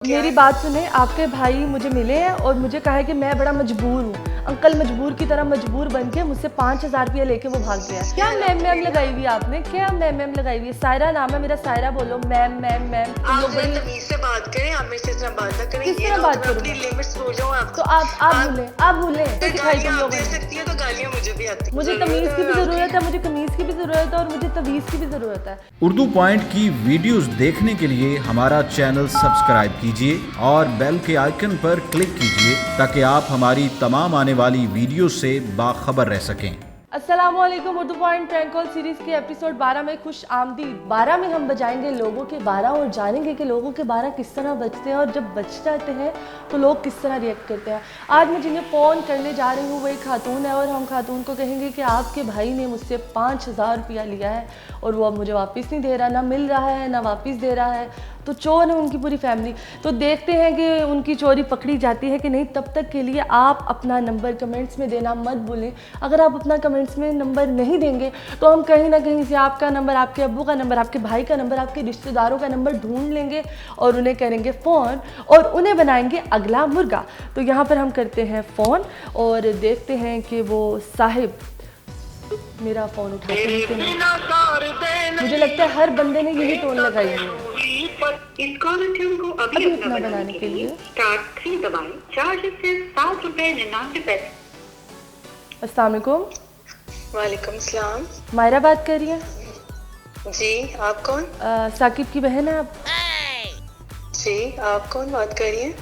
मेरी बात सुने, आपके भाई मुझे मिले हैं और मुझे कहा है कि मैं बड़ा मजबूर हूँ। अंकल मजबूर की तरह मजबूर बन के मुझसे 5,000 रुपया लेके वो भाग गया। क्या मैम लगाई हुई आपने? क्या मैम लगाई हुई है? सायरा नाम है मेरा, सायरा बोलो। मैम तुम लोग बड़ी तमीज से बात करें, आप मेरे से इतना बात ना करें। किस तरह बात करूं? अपनी लिमिट्स भूल जाओ आप। तो आप भूलें तो दिखाई तुम लोगों दे ने। सकती है तो गालियां मुझे भी आती हैं। मुझे तमीज़ की भी ज़रूरत है, मुझे कमीज़ की भी ज़रूरत है और मुझे तवीज़ की भी ज़रूरत है। उर्दू पॉइंट की वीडियोस देखने के लिए हमारा चैनल सब्सक्राइब कीजिए और बेल के आइकन पर क्लिक कीजिए ताकि आप हमारी तमाम आने वाली वीडियो से बाखबर रह सकें। अस्सलामुअलैकुम। Urdu point prank call series के एपिसोड 12 में खुश आमदीद। 12 में हम बजाएंगे लोगों के 12 और जानेंगे कि लोगों के 12 किस तरह बजते हैं और जब बज जाते हैं तो लोग किस तरह रिएक्ट करते हैं। आज मैं जिन्हें फ़ोन करने जा रही हूँ वो एक खातून है और हम खातून को कहेंगे कि आपके भाई ने मुझसे 5,000 रुपया लिया है और वो अब मुझे वापस नहीं दे रहा, ना मिल रहा है ना वापस दे रहा है। तो चोर है उनकी पूरी फैमिली। तो देखते हैं कि उनकी चोरी पकड़ी जाती है कि नहीं। तब तक के लिए आप अपना नंबर कमेंट्स में देना मत भूलें। अगर आप अपना कमेंट्स में नंबर नहीं देंगे तो हम कहीं ना कहीं से आपका नंबर, आपके अब्बू का नंबर, आपके भाई का नंबर, आपके रिश्तेदारों का नंबर ढूंढ लेंगे और उन्हें करेंगे फ़ोन और उन्हें बनाएंगे अगला मुर्गा। तो यहाँ पर हम करते हैं फ़ोन और देखते हैं कि वो साहिब मेरा फ़ोन उठाते हैं। मुझे लगता है हर बंदे ने यही टोन लगाई है इस कॉल को अभी अपना बनाने के लिए। स्टार्ट 3 दबाएं। चार्जेस से 7 रुपए 99 पैसे। अस्सलाम वालेकुम। वालेकुम सलाम। मायरा बात कर रही हैं? जी, आप कौन? साकिब की बहन है आप? जी, आप कौन बात कर रही हैं?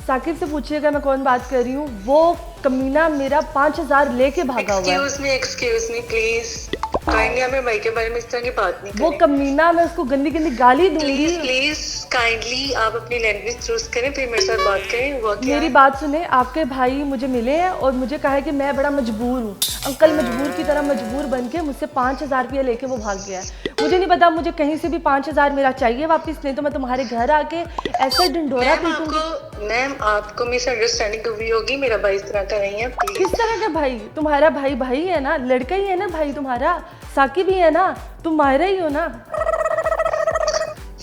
साकिब से पूछिएगा मैं कौन बात कर रही हूँ। वो कमीना मेरा 5,000 लेके भागा हुआ है। Excuse me please. काइंडली आप मेरे भाई के बारे में इस तरह की बात नहीं करें। वो कमीना, मैं उसको गंदी गंदी गाली दूंगी। प्लीज काइंडली आप अपनी लैंग्वेज चूज करें फिर मेरे साथ बात करें। वो क्या मेरी बात सुने, आपके भाई मुझे मिले हैं और मुझे कहा है कि मैं बड़ा मजबूर हूँ। अंकल मजबूर की तरह मजबूर बन के मुझसे 5,000 रुपया लेके वो भाग गया है। मुझे नहीं पता, मुझे कहीं से भी 5,000 मेरा चाहिए वापस, नहीं तो मैं तुम्हारे घर आके ऐसा ढिंढोरा पीटूंगी। मैम आपको मिसअंडरस्टैंडिंग हुई होगी। मेरा भाई इस तरह का नहीं है। किस तरह का भाई? तुम्हारा भाई है ना, लड़का ही है ना भाई तुम्हारा। साकिब ही है ना, तुम मायरा ही हो ना।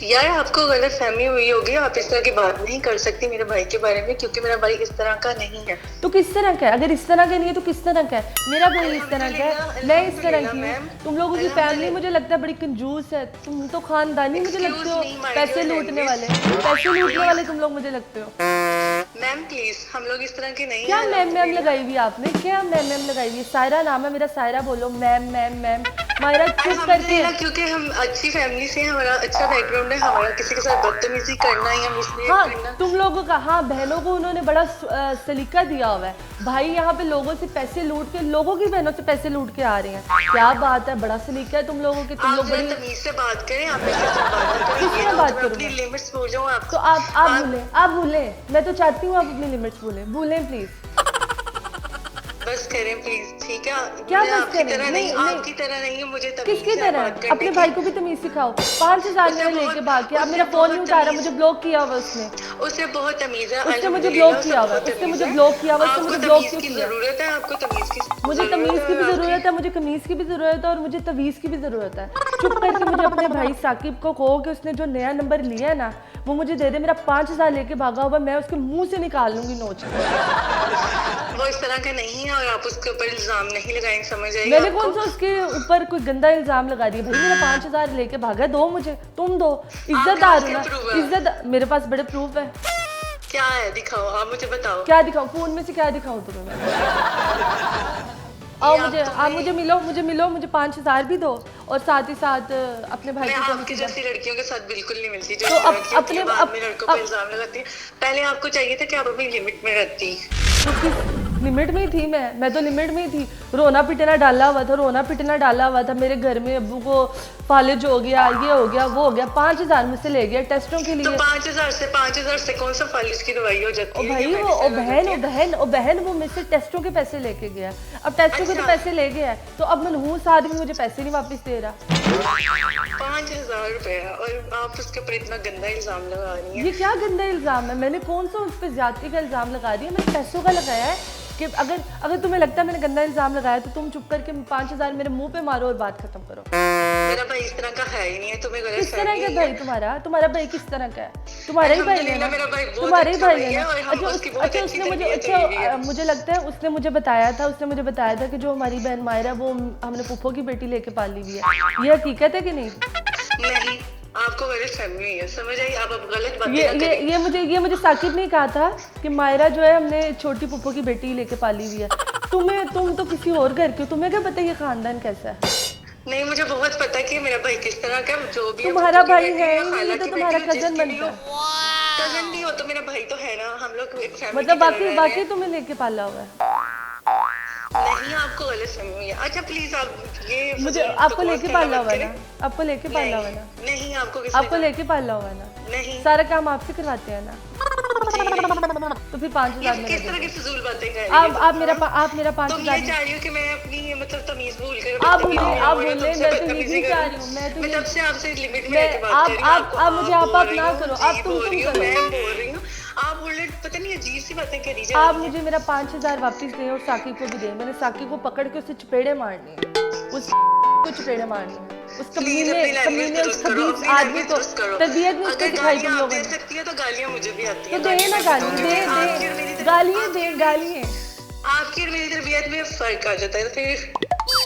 यार आपको गलत फहमी हुई होगी। आप इस तरह की बात नहीं कर सकती मेरे भाई के बारे में क्योंकि मेरा भाई इस तरह का नहीं है। तो किस तरह का है? अगर इस तरह का नहीं है तो किस तरह का है? मेरा भाई इस तरह का है, मैं इस तरह की हूँ। तुम लोगों की फैमिली मुझे लगता है बड़ी कंजूस है। तुम तो खानदानी मुझे लगते हो, पैसे लूटने वाले तुम लोग मुझे लगते हो। मैम प्लीज, हम लोग इस तरह के नहीं। क्या मैम लगाई हुई आपने? क्या मैम लगाई हुई है? सायरा नाम है मेरा, सायरा बोलो। मैम मायरा चुप करके। क्योंकि हम अच्छी फैमिली से, हमारा अच्छा बैकग्राउंड है, हमारा किसी के साथ बदतमीजी करना या मिसबिहेव हाँ करना। तुम लोगों का, हाँ बहनों को उन्होंने बड़ा सलीका दिया हुआ है। भाई यहाँ पे लोगों से पैसे लूट के, लोगों की बहनों से पैसे लूट के आ रहे हैं। क्या बात है, बड़ा सलीका है तुम लोगों के। तुम लोग बड़ी तमीज से बात करें। आप मेरे साथ बात ना किस तरह बात करूं? अपनी लिमिट्स भूल जाओ आप। तो आप भूलें। मैं तो चाहती हूँ आप अपनी लिमिट्स भूलें प्लीज। बस करें प्लीज, ठीक है? क्या बस आपकी करें? तरह नहीं, आपकी तरह नहीं है। मुझे किसकी तरह? अपने भाई को भी तमीज सिखाओ। 5,000 मेरे लेके भाग के, अब मेरा फोन नहीं उठा रहा। मुझे ब्लॉक किया हुआ उसने। उसे बहुत तमीज है। उसने मुझे ब्लॉक किया हुआ, उसने मुझे ब्लॉक किया। जरूरत है आपको तमीज की। मुझे तमीज़ की भी ज़रूरत है, मुझे कमीज़ की भी ज़रूरत है और मुझे तवीज़ की भी ज़रूरत है। चुप करके मुझे अपने भाई साकिब को कहो कि उसने जो नया नंबर लिया है ना वो मुझे दे दे। मेरा 5,000 लेके भागा हुआ, मैं उसके मुंह से निकाल लूंगी नोच के। वो इस तरह का नहीं है और आप उसके ऊपर इल्जाम नहीं लगाएंगे, समझ आएगा? मैंने कौन सा उसके ऊपर कोई गंदा इल्जाम लगा दिया? भाई मेरा 5,000 लेके भागा, दो मुझे, तुम दो। इज्जतदार हो ना, इज्जत। मेरे पास बड़े प्रूफ है। क्या है? दिखाओ, आप मुझे बताओ। क्या दिखाऊं? फोन में से क्या दिखाऊं तुम्हें मैं? आओ मुझे मिलो, मुझे 5,000 भी दो और साथ ही साथ अपने भाई को। आपकी जैसी लड़कियों के साथ बिल्कुल नहीं मिलती जो तो अपने लड़कों पर इल्जाम लगाती है। पहले आपको चाहिए था कि आप अपनी लिमिट में रहती। लिमिट में ही थी मैं तो लिमिट में ही थी। रोना पिटना डाला हुआ था मेरे घर में। अब्बू को फालिज हो गया, ये हो गया, वो हो गया। 5,000 मुझसे ले गया टेस्टों के लिए। तो 5,000 से कौन सा फालिज की दवाई हो जाती है? भाई वो बहन वो मेरे से टेस्टों के पैसे लेके गया। अब टेस्टों के तो पैसे ले गया है तो अब मनहूस आदमी मुझे पैसे नहीं वापस दे रहा। 5,000 रुपया और आप उसके ऊपर इतना गंदा इल्जाम लगा रही हैं। ये क्या गंदा इल्जाम है? मैंने कौन सा उस पर ज्यादती का इल्जाम लगा दिया? मैंने पैसों का लगाया है कि अगर तुम्हें लगता है मैंने गंदा इल्जाम लगाया तो तुम चुप करके 5,000 मेरे मुंह पे मारो और बात खत्म करो। मेरा भाई इस तरह का है ही नहीं है, तुम्हें गलत किस तरह फहमी का है। भाई तुम्हारा भाई किस तरह का है? तुम्हारा ही भाई है ना? मेरा भाई बहुत तुम्हारा ही अच्छा भाई भाई है है ना? और हम उसकी बहुत अच्छी उसने मुझे तरबियत हुई है। मुझे लगता है उसने मुझे बताया था कि जो हमारी बहन मायरा वो हमने फूफो की बेटी लेके पाली हुई है। ये हकीकत है कि नहीं? नहीं, आपको गलत फहमी हुई है, समझ आई? आप अब गलत बातें ना करें। ये मुझे साकिब ने कहा था कि मायरा जो है हमने छोटी फूफो की बेटी लेके पाली हुई है। तुम तो किसी और घर के हो, तुम्हें क्या पता ये खानदान कैसा है? नहीं, मुझे बहुत पता है कि मेरा भाई किस तरह का है, जो भी है, तुम्हारा फूफो की भाई बेटी है या ही खाला नहीं तो की तुम्हारा बेटी हो, कजन जिसकी भी बनता हो। है। कजन भी हो तो मेरा भाई तो है ना, हम लोग एक फैमिली मतलब की तरह रह रहे बाकी हैं। तुम्हें लेके पाला हुआ है। नहीं, आपको गलत फहमी हुई है। अच्छा प्लीज आप ये मुझे आपको लेके पाला हुआ है ना? आपको लेके पाला हुआ है ना? नहीं, आपको आपको लेके पाला हुआ है ना? नहीं। सारा काम आपसे करवाते हैं ना? तो फिर 5,000 में किस तरह की फजूल बातें कर रही हैं? आप मेरा 5,000 तुम ये चाह रही हो कि मैं अपनी मतलब तमीज भूल कर आप बदतमीजी बोले करूं या तुमसे मैं तो बदतमीजी यही चाह करूं? रही हूँ। मैं तो मैं ये तब से आपसे लिमिट में मैं रहकर बात कर रही हूं। आप मुझे आप बोल रही ना हूं, करो। जी आप तुम बोल रही हूं, करो। मैं बोल रही हूं। आप उल्ट पता नहीं अजीब सी बातें करी जा आप रही हैं। मुझे मेरा 5,000 वापस दें और साकी को भी दें। मैंने साकी को पकड़ के उसे चपेड़े मारनी है, उस को चपेड़े मारनी है, उस प्लीज अपनी लैंग्वेज उस दुरुस्त करो, खबीस अपनी आदमी लैंग्वेज को दुरुस्त करो। तरबियत नहीं उसको अगर सिखाई तुम गालियां आप लोगों दे ने। सकती है तो गालियां मुझे भी आती तो हैं। दे ना गाली, गालियाँ दे गालियाँ। आपकी और मेरी तरबियत में फर्क आ जाता है, तो फिर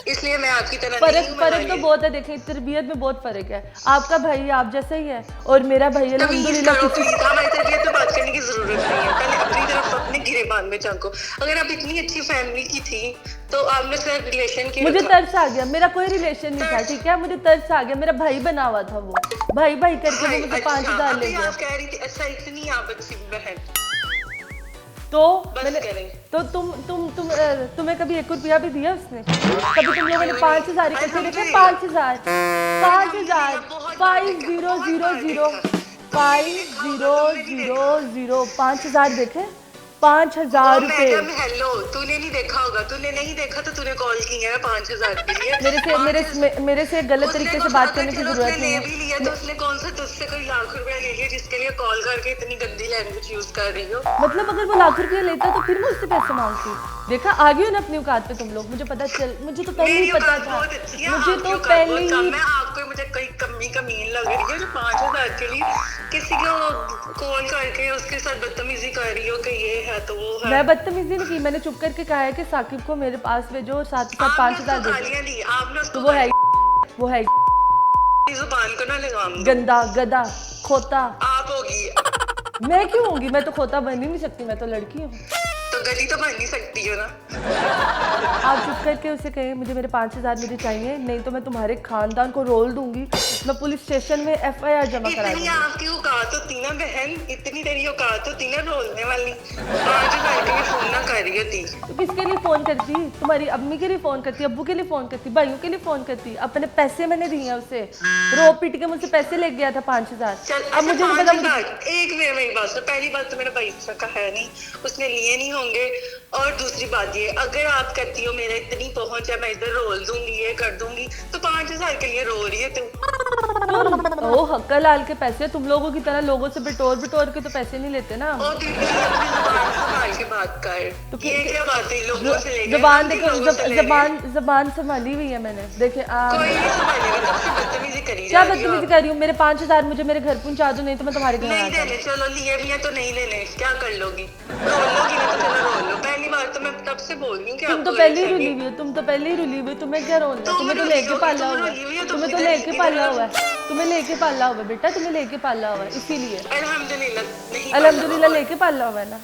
इसलिए मैं आपकी तरह नहीं हूं, मैं फर्क तो वाली- बहुत है। देखें तरबियत में बहुत फर्क है। आपका भाई आप जैसा ही है और मेरा भाई तमीज अल्हम्दुलिल्लाह करो किसी प्लीज। हमारी तरबियत पे बात करने की जरूरत नहीं है, पहले अपनी तरफ अपने गिरेबान में झांको। अगर आप इतनी अच्छी फैमिली की थी तो आपने सिर्फ रिलेशन की मुझे तरस आ गया। मेरा कोई रिलेशन नहीं था, ठीक है? मुझे तरस आ गया। मेरा भाई बना हुआ था वो, भाई करके वो मुझे 5,000 ले गया। आप कह रही थी अच्छा इतनी आप अच्छी बहन, तो बस मैंने करें। तो तुम्हें कभी 1 रुपया भी दिया उसने? कभी तुम लोगों ने 5,000 इकट्ठे देखे? 5,000 5,000 देखे? 5,000 रुपए मैडम हेलो, तूने नहीं देखा होगा, तूने नहीं देखा तो तूने कॉल की है 5,000 के लिए। मेरे से गलत तरीके से बात करने की जरूरत नहीं ले है। भी लिया तो उसने कौन सा तुझसे कोई लाख रुपया ले लिया जिसके लिए कॉल करके इतनी गंदी लैंग्वेज यूज कर रही हो? मतलब अगर वो लाख रुपया लेता तो फिर मैं उससे पैसे मांगती। देखा आ गई हो ना अपनी औकात पे तुम लोग। मुझे तो पहले ही मेरी पता औकात था। बहुत अच्छी है, मुझे आपकी तो औकात पहले बहुत कम ही है। आपको मुझे कोई कमीन लग रही है जो 5,000 के लिए किसी को कॉल करके उसके साथ बदतमीजी कर रही हो कि ये है तो वो है। मैं बदतमीजी नहीं की। मैंने चुप करके कहा है कि साकिब को मेरे पास भेजो और साथ ही साथ 5,000 दे दो। गालियां दी आपने तो उसको, वो है जुबान को ना लगाम दो। गंदा गधा खोता। आप होगी मैं क्यों होंगी? मैं तो खोता बन ही नहीं सकती, मैं तो लड़की हूँ। तो गली तो बन नहीं सकती हो ना। आप चुप करके उसे कहें मुझे मेरे 5,000 मुझे चाहिए, नहीं तो मैं तुम्हारे खानदान को रोल दूंगी। मैं पुलिस स्टेशन में FIR जमा करा इतनी दूंगी। आपकी औकात होती ना बहन, इतनी तेरी औकात होती ना रोलने वाली, 5,000 के लिए फोन ना कर रही होती। तो किसके लिए फोन करती? तुम्हारी अम्मी के लिए फोन करती, अब्बू के लिए फोन करती, भाइयों के लिए फोन करती। अपने पैसे मैंने दिए हैं उसे, रो पीट के मुझसे पैसे ले गया था 5,000। चल अब मुझे नहीं पता 5,000 एक मेरी बात सुन। पहली बात तो मेरा भाई इस तरह का है नहीं, उसने लिए नहीं होंगे। और दूसरी बात ये, अगर आप कहती हो मेरा इतनी पहुंच है मैं इधर रोल दूंगी ये कर दूंगी, तो 5,000 के लिए रो रही है तू। ओ हक्का लाल के पैसे तुम लोगों की तरह लोगों से बिटोर के तो पैसे नहीं लेते ना। और दीदी अपनी जुबान संभाल के बात कर। तो ये क्या बात है लोगों से लेके जबान हम भी देखो, लोगों से ले गए। जबान संभाली हुई है मैंने। देखे कोई नहीं संभालेगा, तब से बदतमीजी करी क्या जा रही हो बदतमीजी आप। कर रही हूँ? मेरे 5,000 मुझे मेरे घर पहुंचा दो, नहीं तो मैं तुम्हारे घर आ नहीं जाऊंगी। देने, चलो लिए भी है तो नहीं लेने, क्या कर लोगी? रोल लोगी ना तो चलो रोल लो। पहली बार तो मैं तब से बोल रही हूँ कि तुम तो आपको पहले ही गलत रुली फहमी- हुई हो, तुम तो पहले ही रुली हुई हो। तुम्हें क्या रोना? तुम तुम्हें तो रुली लेके हो, पाला तुम हुआ रुली हुई हो, है। तुम तुम्हें तो इधर- लेके पाला इधर- हुआ है। तुम्हें लेके पाला हुआ है बेटा, तुम्हें लेके पाला हुआ है इसीलिए। अल्हम्दुलिल्लाह नहीं अल्हम्दुलिल्लाह लेके पाला हुआ है ना,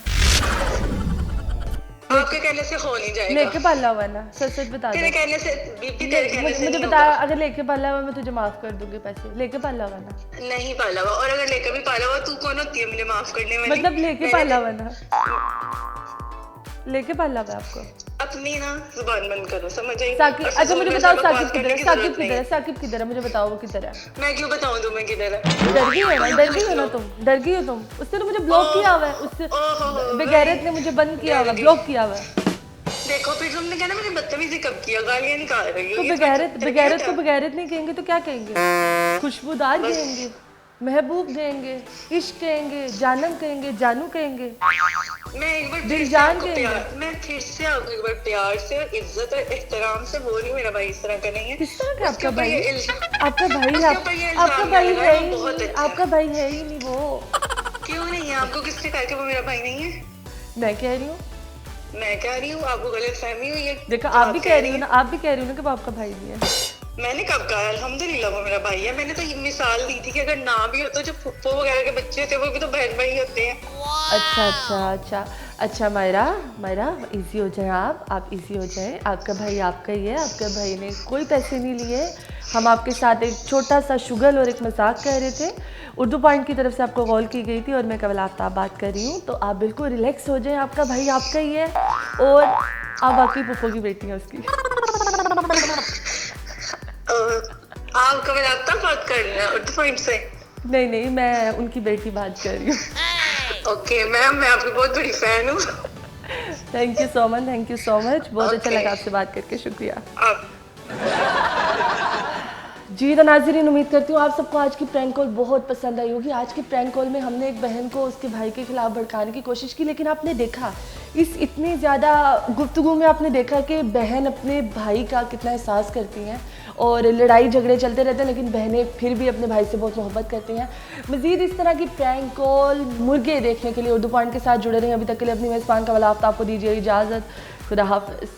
आपके कहने से हो नहीं जाएगा। लेके पाला हुआ है ना। सच सच बता तेरे दे। कहने से बीबी, तेरे कहने से मुझे नहीं बता, होगा। अगर लेके पाला हुआ मैं तुझे माफ कर दूंगी पैसे। लेके पाला हुआ है ना, नहीं पाला हुआ, और अगर लेकर भी पाला हुआ तू कौन होती है मुझे माफ करने वाली? मतलब लेके मैंने पाला हुआ है ना, लेके पाला हुआ है आपको। अपनी ना जुबान बंद करो, समझ आई? साकिब, और अच्छा फजूल मुझे में बताओ सब साकिब बकवास किधर करने है? की साकिब जरूरत नहीं किधर है? है। साकिब किधर है? मुझे बताओ वो किधर है? मैं क्यों बताऊं तुम्हें किधर है? डर गई हो ना, डर गई हो ना तुम, डर गई हो तुम। उसने तो मुझे ब्लॉक किया हुआ है, उससे ओहो, बेगैरत ने मुझे बंद किया हुआ है, ब्लॉक किया हुआ है। देखो फिर तुमने कहना मैंने बदतमीजी कब किया, गालियां निकाल रही हो। तो ये बगैरत तो बगैरत को बगैरत नहीं कहेंगे तो क्या कहेंगे? खुशबूदार कहेंगे, महबूब कहेंगे, इश्क कहेंगे, जानम कहेंगे, जानू कहेंगे, मैं एक बार दिल फिर से जान आपको कहेंगे। प्यार, मैं फिर से आपको एक बार प्यार से और इज्जत और एहतराम से बोल रही हूँ, मेरा भाई इस तरह का नहीं है। किस तरह का उसके आपका ऊपर भाई? ये इल्जाम- आपका भाई उसके आप, ऊपर ये आपका इल्जाम भाई लगाया, है वो ही बहुत नहीं, अच्छा आपका भाई है ही नहीं वो। क्यों नहीं है? आपको किसने कहा कि वो मेरा भाई नहीं है? मैं कह रही हूँ, मैं कह रही हूँ, आपको गलत फहमी हुई है। देखो जो आप भी कह रही हो हैं। ना, आप भी कह रही हो ना कि वो आपका भाई नहीं है। मैंने कब कहा? अल्हम्दुलिल्लाह वो मेरा भाई है। मैंने तो ये मिसाल दी थी कि अगर ना भी हो तो जो फुप्पो वगैरह के बच्चे होते हैं वो भी तो बहन भाई होते हैं। अच्छा अच्छा अच्छा अच्छा, मायरा मायरा इजी हो जाए, आप इजी हो जाए। आपका भाई आपका ही है, आपका भाई ने कोई पैसे नहीं लिए। हम आपके साथ एक छोटा सा शुगल और एक मजाक कह रहे थे। उर्दू पॉइंट की तरफ से आपको कॉल की गई थी और मैं कवल आफ्ताब बात कर रही हूँ, तो आप बिल्कुल रिलैक्स हो जाएं। आपका भाई आपका ही है और आप वाकई पुप्पो की बेटी हैं उसकी। आप कभी आपका बात कर रहे हैं उर्दू पॉइंट से? नहीं नहीं, मैं उनकी बेटी बात कर रही हूँ। ओके मैम, मैं आपकी बहुत बड़ी फैन हूँ। Thank you so much, thank you so much. बहुत अच्छा Okay. लगा आपसे बात करके, शुक्रिया। आप जी तो नाज़रीन, उम्मीद करती हूँ आप सबको आज की प्रैंक कॉल बहुत पसंद आई होगी। आज की प्रैंक कॉल में हमने एक बहन को उसके भाई के खिलाफ भड़काने की कोशिश की, लेकिन आपने देखा इस इतनी ज़्यादा गुफ्तगू में आपने देखा कि बहन अपने भाई का कितना एहसास करती हैं और लड़ाई झगड़े चलते रहते हैं, लेकिन बहनें फिर भी अपने भाई से बहुत मोहब्बत करती हैं। मज़ीद इस तरह की प्रैंक कॉल मुर्गे देखने के लिए उर्दू पॉइंट के साथ जुड़े रहें। अभी तक के लिए अपनी मेज़बान का वाला आफ्ताब को दीजिए इजाज़त। खुदा हाफ़िज़।